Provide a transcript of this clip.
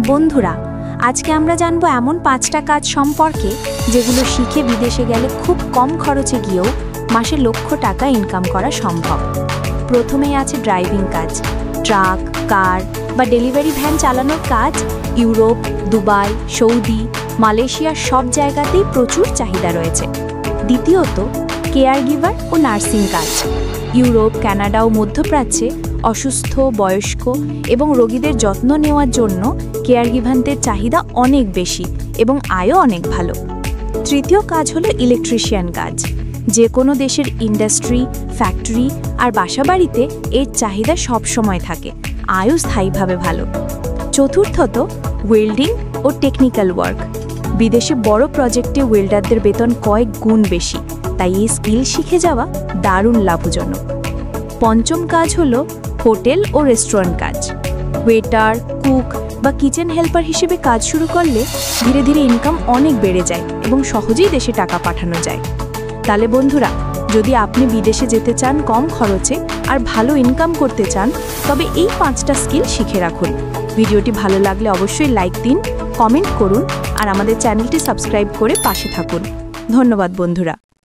বন্ধুরা, আজকে আমরা জানবো এমন 5টা কাজ সম্পর্কে যেগুলো শিখে বিদেশে গেলে খুব কম খরচে গিয়েও মাসে লক্ষ টাকা ইনকাম করা সম্ভব। প্রথমেই আছে ড্রাইভিং কাজ। ট্রাক, কার বা ডেলিভারি ভ্যান চালানোর কাজ ইউরোপ, দুবাই, সৌদি, মালয়েশিয়ার সব জায়গাতেই প্রচুর চাহিদা রয়েছে। দ্বিতীয়ত, কেয়ার গিভার ও নার্সিং কাজ। ইউরোপ, কানাডা ও মধ্যপ্রাচ্যে অসুস্থ, বয়স্ক এবং রোগীদের যত্ন নেওয়ার জন্য কেয়ার গিভারদের চাহিদা অনেক বেশি এবং আয়ও অনেক ভালো। তৃতীয় কাজ হলো ইলেকট্রিশিয়ান কাজ। যে কোনো দেশের ইন্ডাস্ট্রি, ফ্যাক্টরি আর বাসাবাড়িতে এর চাহিদা সবসময় থাকে, আয়ও স্থায়ীভাবে ভালো। চতুর্থত, ওয়েল্ডিং ও টেকনিক্যাল ওয়ার্ক। বিদেশে বড় প্রজেক্টে ওয়েল্ডারদের বেতন কয়েক গুণ বেশি, তাই এই স্কিল শিখে যাওয়া দারুণ লাভজনক। পঞ্চম কাজ হলো হোটেল ও রেস্টুরেন্ট কাজ। ওয়েটার, কুক বা কিচেন হেল্পার হিসেবে কাজ শুরু করলে ধীরে ধীরে ইনকাম অনেক বেড়ে যায় এবং সহজেই দেশে টাকা পাঠানো যায়। তাহলে বন্ধুরা, যদি আপনি বিদেশে যেতে চান কম খরচে আর ভালো ইনকাম করতে চান, তবে এই 5টা স্কিল শিখে রাখুন। ভিডিওটি ভালো লাগলে অবশ্যই লাইক দিন, কমেন্ট করুন আর আমাদের চ্যানেলটি সাবস্ক্রাইব করে পাশে থাকুন। ধন্যবাদ বন্ধুরা।